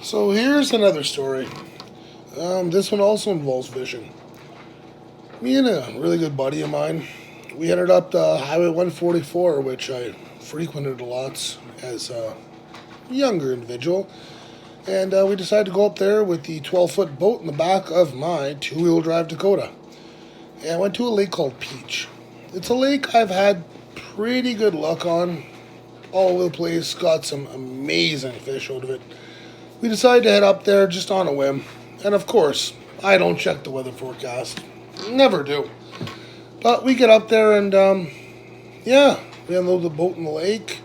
So here's another story. This one also involves fishing. Me and a really good buddy of mine, we ended up the Highway 144, which I frequented a lot as a younger individual. And we decided to go up there with the 12-foot boat in the back of my two-wheel drive Dakota. And I went to a lake called Peach. It's a lake I've had pretty good luck on all over the place. Got some amazing fish out of it. We decided to head up there just on a whim. And of course, I don't check the weather forecast. Never do. But we get up there and, yeah, we unload the boat in the lake.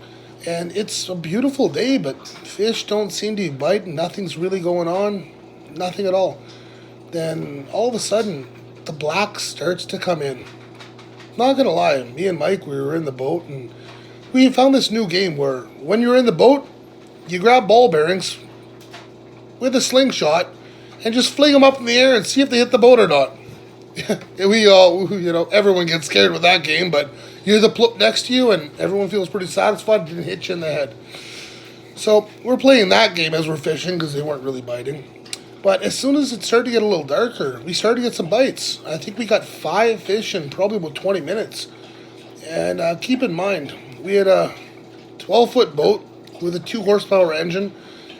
And it's a beautiful day, but fish don't seem to be biting. Nothing's really going on. Nothing at all. Then all of a sudden, the black starts to come in. Not gonna lie, me and Mike, we were in the boat and we found this new game where when you're in the boat, you grab ball bearings with a slingshot and just fling them up in the air and see if they hit the boat or not. We all, everyone gets scared with that game, but you hear the plop next to you and everyone feels pretty satisfied it didn't hit you in the head. So we're playing that game as we're fishing because they weren't really biting. But as soon as it started to get a little darker, we started to get some bites. I think we got 5 fish in probably about 20 minutes. And keep in mind, we had a 12-foot boat with a 2 horsepower engine,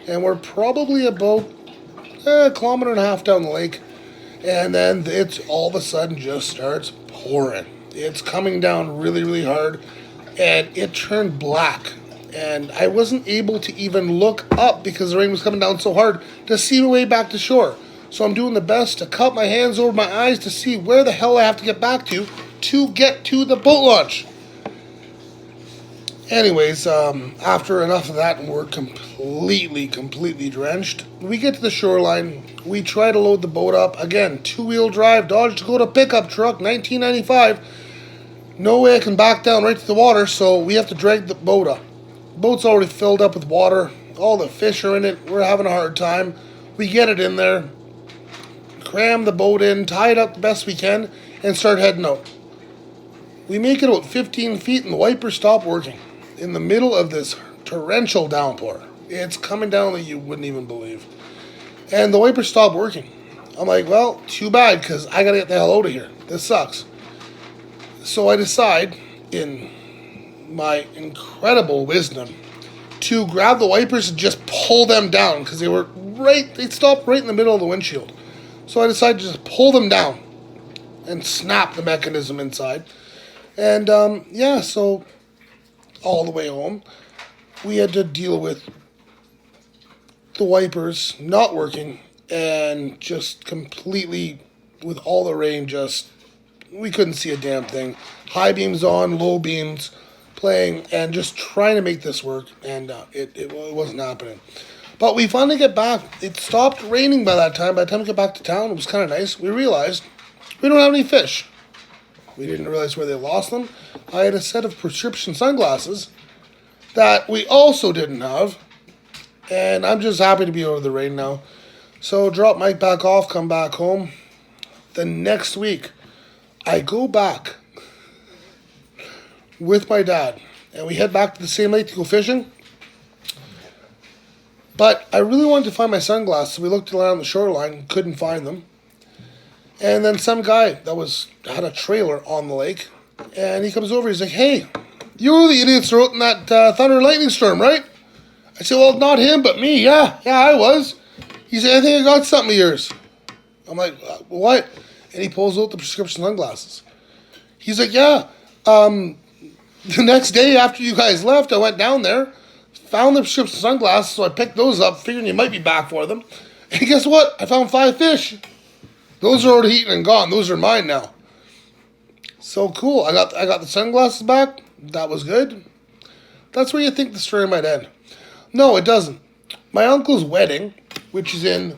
and we're probably about a kilometer and a half down the lake. And then it all of a sudden just starts pouring. It's coming down really, really hard, and it turned black. And I wasn't able to even look up because the rain was coming down so hard to see my way back to shore. So I'm doing the best to cup my hands over my eyes to see where the hell I have to get back to get to the boat launch. Anyways, after enough of that and we're completely drenched, we get to the shoreline. We try to load the boat up. Again, 2-wheel drive Dodge Dakota pickup truck, 1995. No way I can back down right to the water, so we have to drag the boat up. Boat's already filled up with water. All the fish are in it. We're having a hard time. We get it in there, cram the boat in, tie it up the best we can, and start heading out. We make it about 15 feet and the wipers stop working in the middle of this torrential downpour. It's coming down that you wouldn't even believe. And the wipers stop working. I'm like, well, too bad because I got to get the hell out of here. This sucks. So I decide, in my incredible wisdom, to grab the wipers and just pull them down because they stopped right in the middle of the windshield. So I decided to just pull them down and snap the mechanism inside. And so all the way home, we had to deal with the wipers not working and just completely, with all the rain, we couldn't see a damn thing. High beams on, low beams playing, and just trying to make this work, and it wasn't happening. But we finally get back. It stopped raining by that time. By the time we got back to town, it was kind of nice. We realized we don't have any fish. We didn't realize where they lost them. I had a set of prescription sunglasses that we also didn't have, and I'm just happy to be over the rain now. So drop Mike back off, come back home. The next week, I go back with my dad, and we head back to the same lake to go fishing. But I really wanted to find my sunglasses. We looked around the shoreline, couldn't find them. And then some guy that had a trailer on the lake, and he comes over, he's like, hey, you were the idiots who wrote in that thunder and lightning storm, right? I said, well, not him, but me. Yeah, I was. He said, I think I got something of yours. I'm like, what? And he pulls out the prescription sunglasses. He's like, yeah, the next day after you guys left, I went down there, found the prescription sunglasses, so I picked those up, figuring you might be back for them. And guess what? I found 5 fish. Those are already eaten and gone. Those are mine now. So cool. I got the sunglasses back. That was good. That's where you think the story might end. No, it doesn't. My uncle's wedding, which is in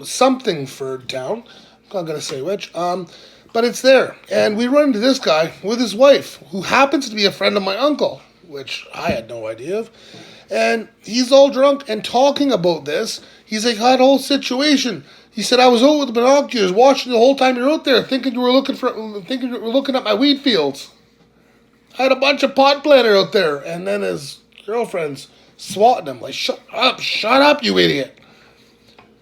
Somethingford town. I'm not going to say which. But it's there. And we run into this guy with his wife, who happens to be a friend of my uncle, which I had no idea of. And he's all drunk and talking about this. He's like, that whole situation. He said, I was out with the binoculars watching the whole time you were out there, thinking you were looking at my wheat fields. I had a bunch of pot planter out there. And then his girlfriend's swatting him, like, shut up, you idiot.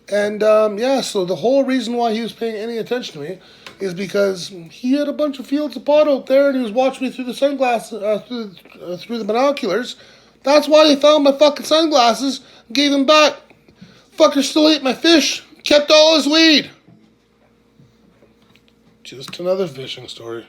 And yeah, so the whole reason why he was paying any attention to me is because he had a bunch of fields of pot out there, and he was watching me through the sunglasses, through the binoculars. That's why he found my fucking sunglasses, gave him back. Fucker still ate my fish, kept all his weed. Just another fishing story.